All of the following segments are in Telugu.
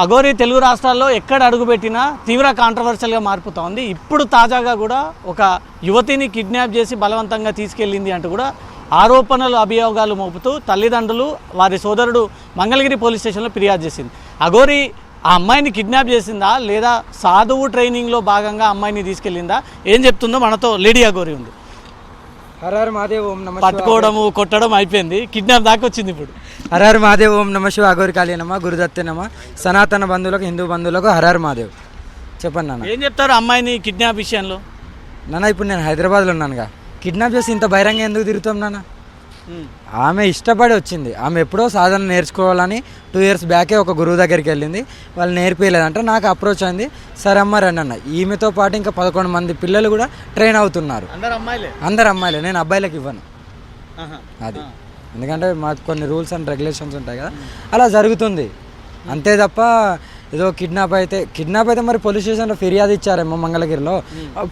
అఘోరి తెలుగు రాష్ట్రాల్లో ఎక్కడ అడుగుపెట్టినా తీవ్ర కాంట్రవర్షియల్గా మారిపోతోంది. ఇప్పుడు తాజాగా కూడా ఒక యువతిని కిడ్నాప్ చేసి బలవంతంగా తీసుకెళ్ళింది అంటూ కూడా ఆరోపణలు అభియోగాలు మోపుతూ తల్లిదండ్రులు వారి సోదరుడు మంగళగిరి పోలీస్ స్టేషన్లో ఫిర్యాదు చేసింది. అఘోరి ఆ అమ్మాయిని కిడ్నాప్ చేసిందా లేదా సాధువు ట్రైనింగ్లో భాగంగా అమ్మాయిని తీసుకెళ్ళిందా ఏం చెప్తుందో మనతో లేడీ అఘోరి ఉంది. హరహర మహాదేవ్ ఓం నమ. పట్టుకోవడము కొట్టడం అయిపోయింది, కిడ్నాప్ దాకా వచ్చింది. ఇప్పుడు హరహర మహాదేవ్ ఓం నమ శివ అఘోరి కాళీ నమ గురుదత్తే నమ. సనాతన బంధువులకు హిందూ బంధువులకు హరహర మహాదేవ్. చెప్పండి నాన్న, ఏం చెప్తారు అమ్మాయిని కిడ్నాప్ విషయంలో? నాన్న ఇప్పుడు నేను హైదరాబాద్లో ఉన్నానుగా, కిడ్నాప్ చేసి ఇంత బహిరంగ ఎందుకు తిరుగుతాం నాన్న? ఆమె ఇష్టపడి వచ్చింది. ఆమె ఎప్పుడో సాధన నేర్చుకోవాలని 2 years బ్యాకే ఒక గురువు దగ్గరికి వెళ్ళింది. వాళ్ళు నేర్పించలేదంటే నాకు అప్రోచ్ అయింది. సరే అమ్మ రండి అన్న. ఈమెతో పాటు ఇంకా 11 మంది పిల్లలు కూడా ట్రైన్ అవుతున్నారు. అందరు అమ్మాయిలే, నేను అబ్బాయిలకు ఇవ్వను. అది ఎందుకంటే మాకు కొన్ని రూల్స్ అండ్ రెగ్యులేషన్స్ ఉంటాయి కదా, అలా జరుగుతుంది అంతే తప్ప ఏదో కిడ్నాప్ అయితే మరి పోలీస్ స్టేషన్లో ఫిర్యాదు ఇచ్చారేమో మంగళగిరిలో.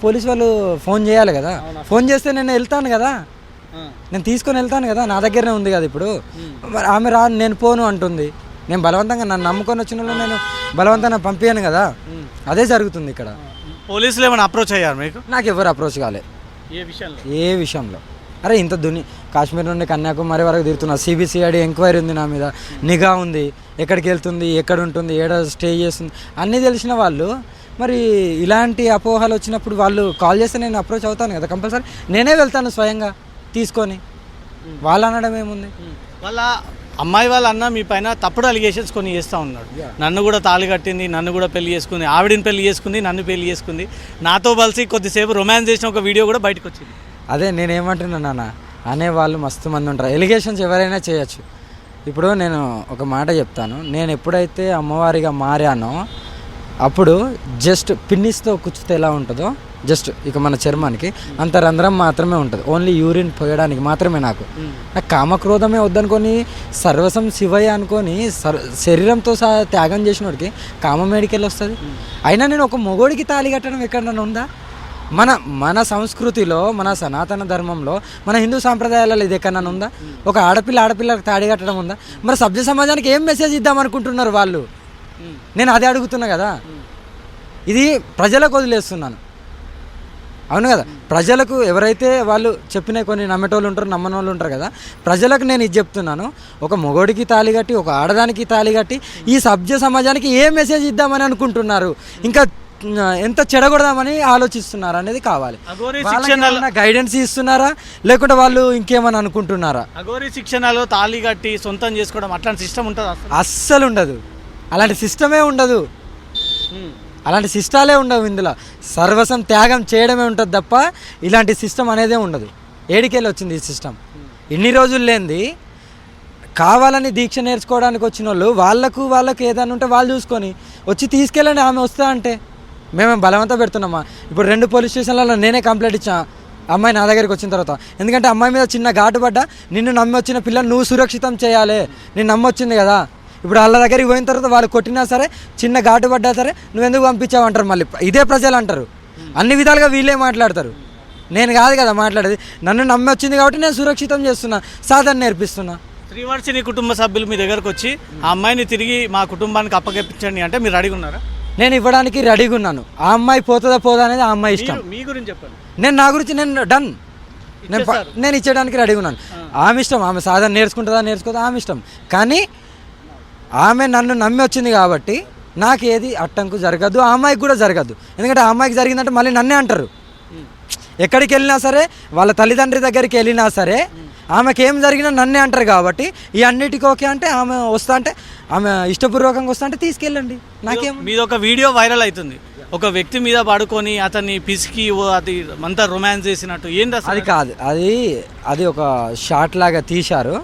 పోలీస్ వాళ్ళు ఫోన్ చేయాలి కదా, ఫోన్ చేస్తే నేను వెళ్తాను కదా, నేను తీసుకొని వెళ్తాను కదా, నా దగ్గరనే ఉంది కదా. ఇప్పుడు మరి ఆమె నేను పోను అంటుంది. నేను బలవంతంగా నన్ను నమ్ముకొని వచ్చిన వాళ్ళు నేను బలవంతంగా పంపించాను కదా, అదే జరుగుతుంది ఇక్కడ. పోలీసులు ఏమైనా అప్రోచ్ అయ్యారు మీకు? నాకు ఎవరు అప్రోచ్ కాలే. ఏ విషయంలో? అరే ఇంత కాశ్మీర్ నుండి కన్యాకుమారి వరకు తిరుగుతున్నా. సిబిసిఐడి ఎంక్వైరీ ఉంది నా మీద, నిఘా ఉంది, ఎక్కడికి వెళ్తుంది, ఎక్కడ ఉంటుంది, ఏడ స్టే చేస్తుంది అన్నీ తెలిసిన వాళ్ళు. మరి ఇలాంటి అపోహలు వచ్చినప్పుడు వాళ్ళు కాల్ చేస్తే నేను అప్రోచ్ అవుతాను కదా, కంపల్సరీ నేనే వెళ్తాను స్వయంగా తీసుకొని. వాళ్ళు అనడం ఏముంది? వాళ్ళ అమ్మాయి వాళ్ళ అన్న మీ పైన తప్పుడు అలిగేషన్స్ కొన్ని చేస్తూ ఉన్నాడు. నన్ను కూడా తాళి కట్టింది, నన్ను కూడా పెళ్లి చేసుకుంది, ఆవిడని పెళ్లి చేసుకుంది, నన్ను పెళ్లి చేసుకుంది, నాతో కలిసి కొద్దిసేపు రొమాన్స్ చేసిన ఒక వీడియో కూడా బయటకు వచ్చింది. అదే నేనేమంటున్నా నాన్న, అనేవాళ్ళు మస్తు మంది ఉంటారు. ఎలిగేషన్స్ ఎవరైనా చేయొచ్చు. ఇప్పుడు నేను ఒక మాట చెప్తాను, నేను ఎప్పుడైతే అమ్మవారిగా మారానో అప్పుడు జస్ట్ పిన్నిస్తో కుచ్చితే ఎలా ఉంటుందో జస్ట్ ఇక మన చర్మానికి అంత రంధ్రం మాత్రమే ఉంటుంది. ఓన్లీ యూరిన్ పోయడానికి మాత్రమే. నాకు కామక్రోధమే వద్దనుకొని సర్వసం శివయ్య అనుకొని శరీరంతో త్యాగం చేసినోడికి కామమేడికెళ్ళి వస్తుంది. అయినా నేను ఒక మొగోడికి తాళి కట్టడం ఎక్కడన్నా ఉందా? మన సంస్కృతిలో, మన సనాతన ధర్మంలో, మన హిందూ సాంప్రదాయాలలో ఇది ఎక్కడన్నా ఉందా? ఒక ఆడపిల్లకు తాళి కట్టడం ఉందా? మరి సభ్య సమాజానికి ఏం మెసేజ్ ఇద్దాం అనుకుంటున్నారు వాళ్ళు? నేను అదే అడుగుతున్నా కదా. ఇది ప్రజలకు వదిలేస్తున్నాను, అవును కదా. ప్రజలకు ఎవరైతే వాళ్ళు చెప్పిన కొన్ని నమ్మేటోళ్ళు ఉంటారు, నమ్మని వాళ్ళు ఉంటారు కదా, ప్రజలకు నేను ఇది చెప్తున్నాను. ఒక మొగోడికి తాళి కట్టి, ఒక ఆడదానికి తాళి కట్టి ఈ సభ్య సమాజానికి ఏ మెసేజ్ ఇద్దామని అనుకుంటున్నారు, ఇంకా ఎంత చెడగొడదామని ఆలోచిస్తున్నారు అనేది కావాలి. గైడెన్స్ ఇస్తున్నారా లేకుంటే వాళ్ళు ఇంకేమని అనుకుంటున్నారా? అఘోరి శిక్షణలో తాళి కట్టి సొంతం చేసుకోవడం అట్లాంటి సిస్టమ్ ఉంటుంది? అస్సలు ఉండదు. అలాంటి సిస్టమే ఉండదు. అలాంటి సిస్టాలే ఉండవు. ఇందులో సర్వసం త్యాగం చేయడమే ఉంటుంది తప్ప ఇలాంటి సిస్టమ్ అనేదే ఉండదు. ఏడికెళ్ళి వచ్చింది ఈ సిస్టమ్? ఇన్ని రోజులు లేనిది కావాలని దీక్ష నేర్చుకోవడానికి వచ్చిన వాళ్ళు వాళ్ళకు ఏదైనా ఉంటే వాళ్ళు చూసుకొని వచ్చి తీసుకెళ్ళండి. ఆమె వస్తా అంటే మేము బలవంతం పెడుతున్నామా? ఇప్పుడు 2 పోలీస్ స్టేషన్లలో నేనే కంప్లైంట్ ఇచ్చా అమ్మాయి నా దగ్గరికి వచ్చిన తర్వాత. ఎందుకంటే అమ్మాయి మీద చిన్న ఘాటు పడ్డా, నిన్ను నమ్మి వచ్చిన పిల్లని నువ్వు సురక్షితం చేయాలి, నేను నమ్మొచ్చింది కదా. ఇప్పుడు వాళ్ళ దగ్గరికి పోయిన తర్వాత వాళ్ళు కొట్టినా సరే, చిన్న ఘాటు పడ్డా సరే, నువ్వెందుకు పంపించావు అంటారు. మళ్ళీ ఇదే ప్రజలు అంటారు. అన్ని విధాలుగా వీళ్ళే మాట్లాడతారు. నేను కాదు కదా మాట్లాడేది. నన్ను నమ్మి వచ్చింది కాబట్టి నేను సురక్షితం చేస్తున్నా, సాధన నేర్పిస్తున్నా. శ్రీవర్షిని కుటుంబ సభ్యులు మీ దగ్గరకు వచ్చి ఆ అమ్మాయిని తిరిగి మా కుటుంబానికి అప్పగించండి అంటే మీరు రెడీగా ఉన్నారా? నేను ఇవ్వడానికి రెడీగా ఉన్నాను. ఆ అమ్మాయి పోతుందా పోదా అనేది ఆ అమ్మాయి ఇష్టం. మీ గురించి చెప్పండి. నేను నా గురించి నేను డన్, నేను ఇచ్చేయడానికి రెడీగా ఉన్నాను. ఆమె ఇష్టం, ఆమె సాధన నేర్చుకుంటుందా నేర్చుకోదా ఆమె ఇష్టం. కానీ ఆమె నన్ను నమ్మి వచ్చింది కాబట్టి నాకు ఏది అట్టంకు జరగద్దు, ఆ అమ్మాయికి కూడా జరగద్దు. ఎందుకంటే ఆ అమ్మాయికి జరిగిందంటే మళ్ళీ నన్నే అంటారు. ఎక్కడికి వెళ్ళినా సరే, వాళ్ళ తల్లిదండ్రి దగ్గరికి వెళ్ళినా సరే ఆమెకి ఏం జరిగినా నన్నే అంటారు. కాబట్టి ఈ అన్నిటికీ ఓకే అంటే, ఆమె వస్తా అంటే, ఆమె ఇష్టపూర్వకంగా వస్తా అంటే తీసుకెళ్ళండి. నాకేం. మీద ఒక వీడియో వైరల్ అవుతుంది, ఒక వ్యక్తి మీద పడుకొని అతన్ని పిసికి అది అంతా రొమాన్స్ చేసినట్టు. ఏంటి అది? కాదు, అది ఒక షార్ట్ లాగా తీశారు.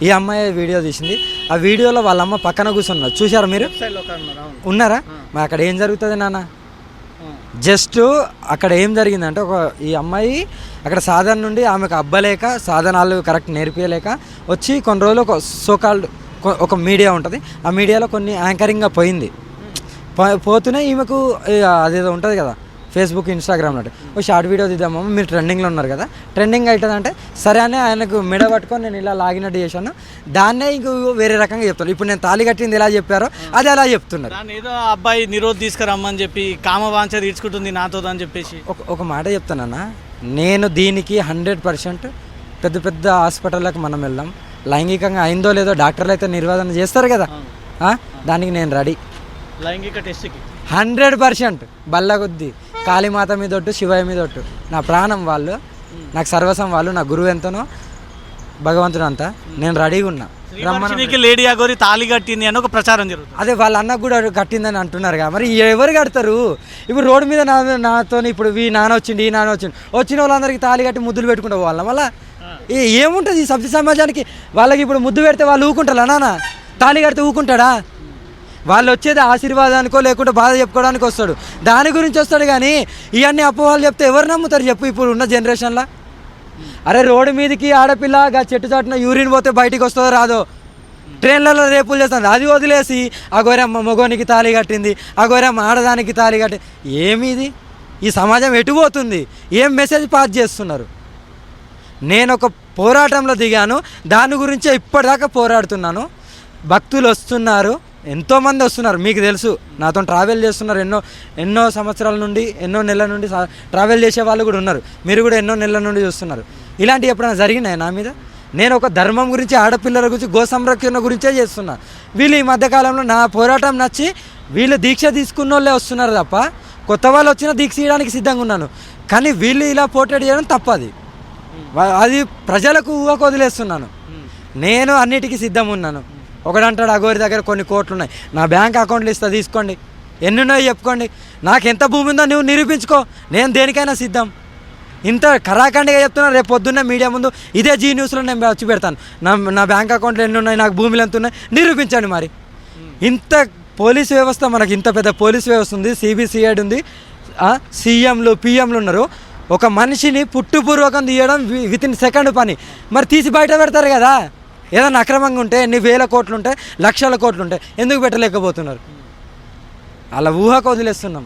ఈ అమ్మాయి వీడియో తీసింది. ఆ వీడియోలో వాళ్ళ అమ్మ పక్కన కూర్చున్నారు, చూసారా మీరు? ఉన్నారా? మరి అక్కడ ఏం జరుగుతుంది నాన్న? జస్ట్ అక్కడ ఏం జరిగిందంటే, ఈ అమ్మాయి అక్కడ సాధన నుండి ఆమెకు అబ్బలేక, సాధనాలు కరెక్ట్ నేర్పించలేక వచ్చి కొన్ని రోజులు ఒక సోకాల్డ్ ఒక మీడియా ఉంటుంది, ఆ మీడియాలో కొన్ని యాంకరింగ్గా పోయింది. పోతూనే ఈమెకు అదేదో ఉంటుంది కదా, ఫేస్బుక్ ఇన్స్టాగ్రామ్లో ఒక షార్ట్ వీడియో తీద్దామమ్మ, మీరు ట్రెండింగ్లో ఉన్నారు కదా, ట్రెండింగ్ అవుతుందంటే సరే అని ఆయనకు మెడ పట్టుకొని నేను ఇలా లాగినట్టు చేశాను. దాన్నే ఇంక వేరే రకంగా చెప్తాను. ఇప్పుడు నేను తాళి కట్టింది ఎలా చెప్పారో అది అలా చెప్తున్నారు. దాన్ని ఏదో అబ్బాయి నిరోధ్ తీసుకురమ్మని చెప్పి కామవాంఛ తీర్చుకుంటుంది నాతో అని చెప్పేసి ఒక మాట చెప్తానన్నా, నేను దీనికి 100% పెద్ద పెద్ద హాస్పిటళ్ళకి మనం వెళ్ళాం. లైంగికంగా అయిందో లేదో డాక్టర్లు అయితే నిర్వాదన చేస్తారు కదా, దానికి నేను రెడీ. లైంగిక టెస్ట్కి 100% బల్ల కొద్ది కాళీమాత మీద ఒట్టు, శివయ్య మీద ఒట్టు. నా ప్రాణం వాళ్ళు, నాకు సర్వసం వాళ్ళు, నా గురువు ఎంతనో భగవంతుడు అంతా. నేను రెడీగా ఉన్నా. శ్రీవర్షినికి లేడీ అగోరి తాళి కట్టింది అని ఒక ప్రచారం జరుగుతుంది. అదే వాళ్ళ అన్నకు కూడా కట్టిందని అంటున్నారు కదా, మరి ఎవరు కడతారు? ఇప్పుడు రోడ్డు మీద నాతో ఇప్పుడు ఈ నాన్న వచ్చిండు, ఈ నాన్న వచ్చిండు, వచ్చిన వాళ్ళందరికీ తాళి కట్టి ముద్దులు పెట్టుకుంటా పోవాలా? మళ్ళీ ఏముంటుంది ఈ సభ్య సమాజానికి? వాళ్ళకి ఇప్పుడు ముద్దు పెడితే వాళ్ళు ఊకుంటారా? నాన్న తాళి కడితే ఊకుంటాడా? వాళ్ళు వచ్చేది ఆశీర్వాదానికో లేకుంటే బాధ చెప్పుకోవడానికి వస్తాడు, దాని గురించి వస్తాడు. కానీ ఇవన్నీ అపోహలు చెప్తే ఎవరు నమ్ముతారు చెప్పు ఇప్పుడు ఉన్న జనరేషన్లో? అరే రోడ్డు మీదకి ఆడపిల్ల చెట్టు చాటున యూరిన్ పోతే బయటికి వస్తుందో రాదో, ట్రైన్లలో రేపులు చేస్తుంది, అది వదిలేసి అగోరమ్మ మగోనికి తాళి కట్టింది, అగోరమ్మ ఆడదానికి తాళి కట్టింది. ఏమిది? ఈ సమాజం ఎటు పోతుంది? ఏం మెసేజ్ పాస్ చేస్తున్నారు? నేను ఒక పోరాటంలో దిగాను, దాని గురించే ఇప్పటిదాకా పోరాడుతున్నాను. భక్తులు వస్తున్నారు, ఎంతోమంది వస్తున్నారు, మీకు తెలుసు. నాతో ట్రావెల్ చేస్తున్నారు ఎన్నో సంవత్సరాల నుండి, ఎన్నో నెలల నుండి ట్రావెల్ చేసే వాళ్ళు కూడా ఉన్నారు. మీరు కూడా ఎన్నో నెలల నుండి చూస్తున్నారు. ఇలాంటివి ఎప్పుడైనా జరిగినాయి నా మీద? నేను ఒక ధర్మం గురించి, ఆడపిల్లల గురించి, గో సంరక్షణ గురించే చేస్తున్నా. వీళ్ళు ఈ మధ్యకాలంలో నా పోరాటం నచ్చి వీళ్ళు దీక్ష తీసుకున్న వాళ్ళే వస్తున్నారు తప్ప కొత్త వాళ్ళు వచ్చినా దీక్ష చేయడానికి సిద్ధంగా ఉన్నాను. కానీ వీళ్ళు ఇలా పోర్ట్రేట్ చేయడం తప్పది. అది ప్రజలకు ఊహకు వదిలేస్తున్నాను. నేను అన్నిటికీ సిద్ధం ఉన్నాను. ఒకడంటాడు అగోరి దగ్గర కొన్ని కోట్లు ఉన్నాయి, నా బ్యాంక్ అకౌంట్లు ఇస్తా తీసుకోండి, ఎన్నున్నాయో చెప్పుకోండి, నాకు ఎంత భూమి ఉందో నువ్వు నిరూపించుకో, నేను దేనికైనా సిద్ధం. ఇంత కరాఖండిగా చెప్తున్నా, రేపు పొద్దున్నే మీడియా ముందు ఇదే జీ న్యూస్లో నేను వచ్చి పెడతాను, నా బ్యాంక్ అకౌంట్లు ఎన్ని ఉన్నాయి, నాకు భూములు ఎంత ఉన్నాయి నిరూపించండి. మరి ఇంత పోలీస్ వ్యవస్థ, మనకి ఇంత పెద్ద పోలీస్ వ్యవస్థ ఉంది, సిబిసిఐడి ఉంది, సీఎంలు పిఎంలు ఉన్నారు. ఒక మనిషిని పుట్టుపూర్వకం తీయడం వితిన్ సెకండ్ పని. మరి తీసి బయట పెడతారు కదా. ఏదైనా అక్రమంగా ఉంటే ఎన్ని వేల కోట్లు ఉంటాయి, లక్షల కోట్లు ఉంటాయి, ఎందుకు పెట్టలేకపోతున్నారు? అలా ఊహకు వదిలేస్తున్నాం.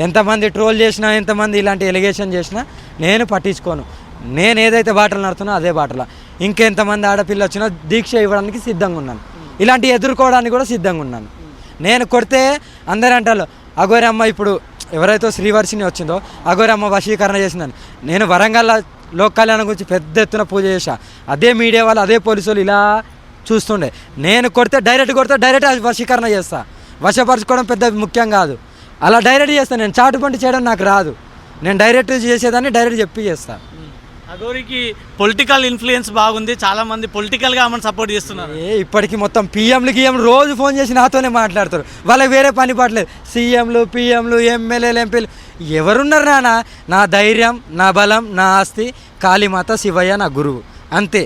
ఎంతమంది ట్రోల్ చేసినా, ఎంతమంది ఇలాంటి ఎలిగేషన్ చేసినా నేను పట్టించుకోను. నేను ఏదైతే బాటలు నడుతున్నా అదే బాటల. ఇంకెంతమంది ఆడపిల్ల వచ్చినా దీక్ష ఇవ్వడానికి సిద్ధంగా ఉన్నాను, ఇలాంటి ఎదుర్కోవడానికి కూడా సిద్ధంగా ఉన్నాను. నేను కొడితే అందరూ అంటారు అగోరమ్మ, ఇప్పుడు ఎవరైతే శ్రీవర్షిని వచ్చిందో అగోరమ్మ వశీకరణ చేసిందని. నేను వరంగల్ లోక్ కళ్యాణం గురించి పెద్ద ఎత్తున పూజ చేశా. అదే మీడియా వాళ్ళు, అదే పోలీసు వాళ్ళు ఇలా చూస్తుండే. నేను డైరెక్ట్ వశీకరణ చేస్తా. వశపరచుకోవడం పెద్ద ముఖ్యం కాదు, అలా డైరెక్ట్ చేస్తాను. నేను చాటుపంటి చేయడం నాకు రాదు, నేను డైరెక్ట్ చేసేదాన్ని డైరెక్ట్ చెప్పి చేస్తాను. అగోరికి పొలిటికల్ ఇన్ఫ్లుయెన్స్ బాగుంది, చాలా మంది పొలిటికల్గా ఆమెను సపోర్ట్ చేస్తున్నారు. ఇప్పటికీ మొత్తం పిఎంలు రోజు ఫోన్ చేసి నాతోనే మాట్లాడతారు, వాళ్ళకి వేరే పని పడలేదు. సీఎంలు పిఎంలు ఎమ్మెల్యేలు ఎంపీలు ఎవరున్నారు నాన్న? నా ధైర్యం, నా బలం, నా ఆస్తి కాళీమాత, శివయ్య నా గురువు, అంతే.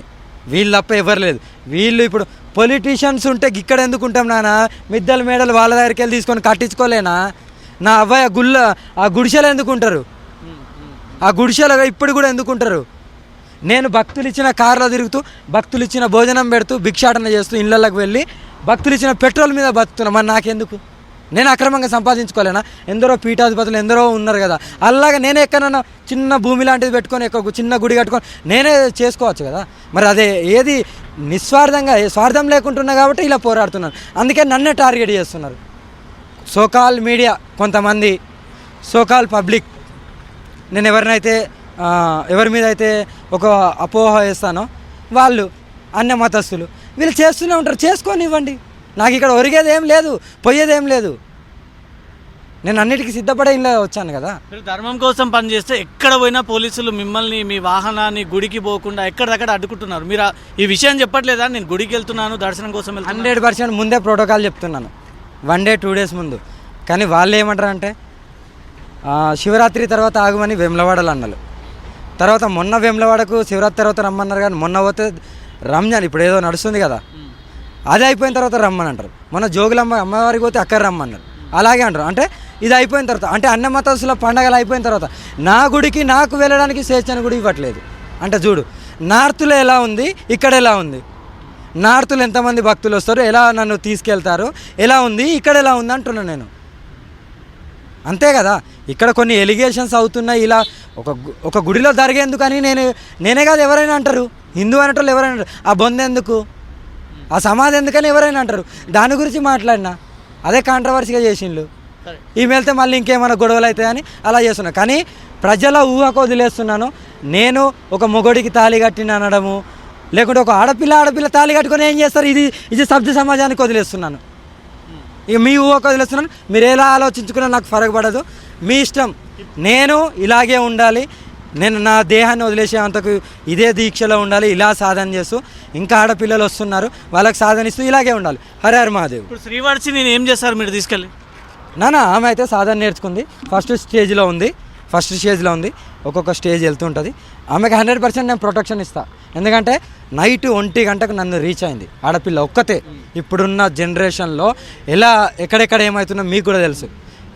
వీళ్ళు తప్ప ఎవరు లేదు. వీళ్ళు ఇప్పుడు పొలిటీషియన్స్ ఉంటే ఇక్కడ ఎందుకు ఉంటాం నాన్న? మిద్దెల మేడలు వాళ్ళ దగ్గరికి వెళ్ళి తీసుకొని కట్టించుకోలేనా? నా అవ్వయ్య ఆ గుడిసెలు ఎందుకు ఉంటారు? ఆ గుడిసెలు ఇప్పుడు కూడా ఎందుకు ఉంటారు? నేను భక్తులు ఇచ్చిన కార్లో తిరుగుతూ, భక్తులు ఇచ్చిన భోజనం పెడుతూ, భిక్షాటన చేస్తూ, ఇళ్ళకి వెళ్ళి భక్తులు ఇచ్చిన పెట్రోల్ మీద బతుకుతున్నా. మరి నాకెందుకు? నేను అక్రమంగా సంపాదించుకోలేనా? ఎందరో పీఠాధిపతులు ఎందరో ఉన్నారు కదా, అలాగా నేనే ఎక్కడన్నా చిన్న భూమి లాంటిది పెట్టుకొని ఒక చిన్న గుడి కట్టుకొని నేనే చేసుకోవచ్చు కదా. మరి అదే ఏది నిస్వార్థంగా స్వార్థం లేకుంటున్నా కాబట్టి ఇలా పోరాడుతున్నాను. అందుకే నన్నే టార్గెట్ చేస్తున్నారు సోకాల్ మీడియా, కొంతమంది సోకాల్ పబ్లిక్. నేను ఎవరి మీద అయితే ఒక అపోహ వేస్తానో వాళ్ళు అన్య మతస్థులు, వీళ్ళు చేస్తూనే ఉంటారు. చేసుకోనివ్వండి, నాకు ఇక్కడ ఒరిగేది ఏం లేదు, పోయేదేం లేదు. నేను అన్నిటికీ సిద్ధపడే ఇలా వచ్చాను కదా. మీరు ధర్మం కోసం పనిచేస్తే ఎక్కడ పోయినా పోలీసులు మిమ్మల్ని, మీ వాహనాన్ని గుడికి పోకుండా ఎక్కడిదక్కడ అడ్డుకుంటున్నారు. మీరు ఈ విషయం చెప్పట్లేదా? నేను గుడికి వెళ్తున్నాను, దర్శనం కోసం వెళ్తున్నాను. 100% ముందే ప్రోటోకాల్ చెప్తున్నాను, 1 day 2 days ముందు. కానీ వాళ్ళు ఏమంటారు అంటే శివరాత్రి తర్వాత ఆగమని వేములవాడలు అన్నారు. తర్వాత మొన్న వేములవాడకు శివరాత్రి తర్వాత రమ్మన్నారు, కానీ మొన్న పోతే రంజాన్ ఇప్పుడు ఏదో నడుస్తుంది కదా, అది అయిపోయిన తర్వాత రమ్మని అంటారు. మొన్న జోగులమ్మ అమ్మవారికి పోతే అక్కడ రమ్మన్నారు, అలాగే అంటారు. అంటే ఇది అయిపోయిన తర్వాత, అంటే అన్న మతస్థుల పండగలు అయిపోయిన తర్వాత నా గుడికి నాకు వెళ్ళడానికి స్వేచ్ఛను కూడా ఇవ్వట్లేదు. అంటే చూడు, నార్త్లో ఎలా ఉంది, ఇక్కడ ఎలా ఉంది. నార్త్లో ఎంతమంది భక్తులు వస్తారు, ఎలా నన్ను తీసుకెళ్తారు, ఎలా ఉంది, ఇక్కడ ఎలా ఉంది అంటున్నాను నేను. అంతే కదా. ఇక్కడ కొన్ని ఎలిగేషన్స్ అవుతున్నాయి, ఇలా ఒక గుడిలో జరిగేందుకని నేనే కాదు ఎవరైనా అంటారు, హిందూ అనేటోళ్ళు ఎవరైనా అంటారు, ఆ బొంద ఎందుకు, ఆ సమాధి ఎందుకని ఎవరైనా అంటారు. దాని గురించి మాట్లాడినా అదే కాంట్రవర్సీగా చేసిండ్రు. ఈమె వెళ్తే మళ్ళీ ఇంకేమైనా గొడవలు అవుతాయని అలా చేస్తున్నా. కానీ ప్రజల ఊహకు వదిలేస్తున్నాను. నేను ఒక మొగోడికి తాళి కట్టిన అనడము, లేకుంటే ఒక ఆడపిల్ల తాళి కట్టుకొని ఏం చేస్తారు, ఇది సభ్య సమాజానికి వదిలేస్తున్నాను. ఇక మీ ఊహకు వదిలేస్తున్నాను. మీరు ఎలా ఆలోచించుకున్నా నాకు ఫరక పడదు, మీ ఇష్టం. నేను ఇలాగే ఉండాలి, నేను నా దేహాన్ని వదిలేసేంతకు ఇదే దీక్షలో ఉండాలి, ఇలా సాధన చేస్తూ, ఇంకా ఆడపిల్లలు వస్తున్నారు వాళ్ళకి సాధనిస్తూ ఇలాగే ఉండాలి. హర హర మహాదేవ్. ఇప్పుడు శ్రీవర్షి నేను ఏం చేస్తారు మీరు తీసుకెళ్ళి? ఆమె అయితే సాధన నేర్చుకుంది, ఫస్ట్ స్టేజ్లో ఉంది, ఒక్కొక్క స్టేజ్ వెళ్తుంటుంది. ఆమెకి 100% నేను ప్రొటెక్షన్ ఇస్తాను. ఎందుకంటే నైట్ 1 గంటకు నన్ను రీచ్ అయింది ఆడపిల్ల ఒక్కతే. ఇప్పుడున్న జనరేషన్లో ఎక్కడెక్కడ ఏమవుతుందో మీకు కూడా తెలుసు.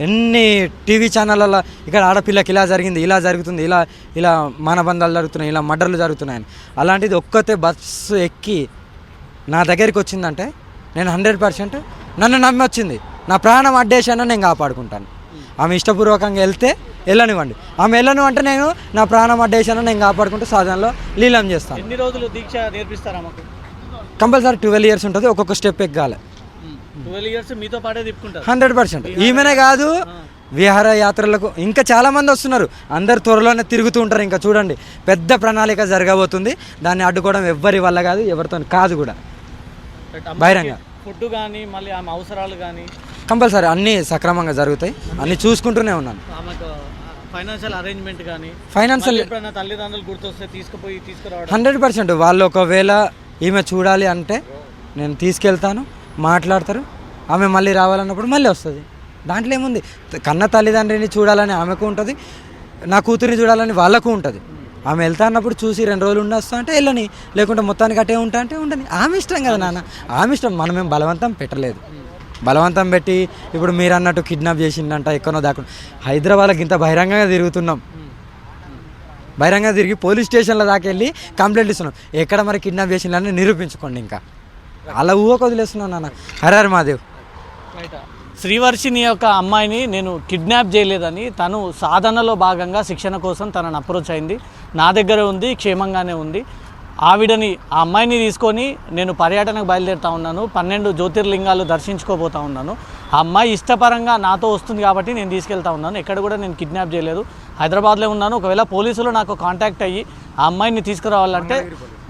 ఎన్ని టీవీ ఛానళ్ళలో ఇక్కడ ఆడపిల్లకి ఇలా జరిగింది, ఇలా జరుగుతుంది, ఇలా మానబంధాలు జరుగుతున్నాయి, ఇలా మర్డర్లు జరుగుతున్నాయని. అలాంటిది ఒక్కతే బస్సు ఎక్కి నా దగ్గరికి వచ్చిందంటే నేను 100% నన్ను నమ్మి వచ్చింది. నా ప్రాణం అడ్డేశానో నేను కాపాడుకుంటాను. ఆమె ఇష్టపూర్వకంగా వెళ్తే వెళ్ళనివ్వండి, ఆమె వెళ్ళను అంటే నేను నా ప్రాణం అడ్డేశానో నేను కాపాడుకుంటూ సాధనలో లీలం చేస్తాను. ఎన్ని రోజులు దీక్ష నేర్పిస్తారా మాకు? కంపల్సరీ 12 years ఉంటుంది, ఒక్కొక్క స్టెప్ ఎక్కాలి. 12 years మీతో పాటే తిప్పుకుంటారు 100%. ఈమెనే కాదు, విహార యాత్రలకు ఇంకా చాలామంది వస్తున్నారు. అందరు త్వరలోనే తిరుగుతూ ఉంటారు. ఇంకా చూడండి, పెద్ద ప్రణాళిక జరగబోతుంది. దాన్ని అడ్డుకోవడం ఎవ్వరి వల్ల కాదు, ఎవరితో కాదు కూడా. బహిరంగ ఫుడ్ కానీ మళ్ళీ ఆమె అవసరాలు కానీ కంపల్సరీ అన్నీ సక్రమంగా జరుగుతాయి, అన్నీ చూసుకుంటూనే ఉన్నాను. ఆమెకు ఫైనాన్షియల్ అరేంజ్మెంట్ కానీ ఫైనాన్షియల్ ఎప్పుడైనా తల్లిదండ్రులు గుర్తొస్తే తీసుకురావడం 100%. వాళ్ళు ఒకవేళ ఈమె చూడాలి అంటే నేను తీసుకెళ్తాను, మాట్లాడతారు. ఆమె మళ్ళీ రావాలన్నప్పుడు మళ్ళీ వస్తుంది. దాంట్లో ఏముంది, కన్న తల్లిదండ్రిని చూడాలని ఆమెకు ఉంటుంది, నా కూతురిని చూడాలని వాళ్ళకు ఉంటుంది. ఆమె వెళ్తా అన్నప్పుడు చూసి 2 రోజులు ఉండొస్తా అంటే వెళ్ళని, లేకుంటే మొత్తానికి అట్టే ఉంటా అంటే ఉండని. ఆమె ఇష్టం కదా నాన్న, ఆమె ఇష్టం. మనమేం బలవంతం పెట్టలేదు. బలవంతం పెట్టి ఇప్పుడు మీరు అన్నట్టు కిడ్నాప్ చేసిందంట ఎక్కడో దాకా హైదరాబాద్కి ఇంత బహిరంగంగా తిరుగుతున్నాం. బహిరంగంగా తిరిగి పోలీస్ స్టేషన్లో దాకా వెళ్ళి కంప్లైంట్ ఇస్తున్నాం. ఎక్కడ మరి కిడ్నాప్ చేసిందని నిరూపించుకోండి. ఇంకా అలా ఊహకు వదిలేస్తున్నాను నాన్న. హర హర మహాదేవ్. శ్రీవర్షిని యొక్క అమ్మాయిని నేను కిడ్నాప్ చేయలేదని తను సాధనలో భాగంగా శిక్షణ కోసం తనను అప్రోచ్ అయింది. నా దగ్గర ఉంది, క్షేమంగానే ఉంది. ఆవిడని ఆ అమ్మాయిని తీసుకొని నేను పర్యటనకు బయలుదేరుతా ఉన్నాను. 12 జ్యోతిర్లింగాలు దర్శించుకోబోతా ఉన్నాను. ఆ అమ్మాయి ఇష్టపరంగా నాతో వస్తుంది కాబట్టి నేను తీసుకెళ్తా ఉన్నాను. ఎక్కడ కూడా నేను కిడ్నాప్ చేయలేదు, హైదరాబాద్లో ఉన్నాను. ఒకవేళ పోలీసులు నాకు కాంటాక్ట్ అయ్యి ఆ అమ్మాయిని తీసుకురావాలంటే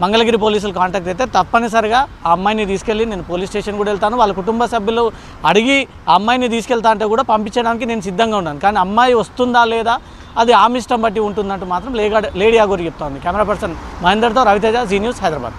మంగళగిరి పోలీసులు కాంటాక్ట్ అయితే తప్పనిసరిగా ఆ అమ్మాయిని తీసుకెళ్ళి నేను పోలీస్ స్టేషన్ కూడా వెళ్తాను. వాళ్ళ కుటుంబ సభ్యులు అడిగి ఆ అమ్మాయిని తీసుకెళ్తా అంటే కూడా పంపించడానికి నేను సిద్ధంగా ఉన్నాను. కానీ అమ్మాయి వస్తుందా లేదా అది ఆమె ఇష్టం బట్టి ఉంటుందంటూ మాత్రం లేడీ అగోరి చెప్తా ఉంది. కెమెరా పర్సన్ మహేందర్తో రవితేజ, జీ న్యూస్, హైదరాబాద్.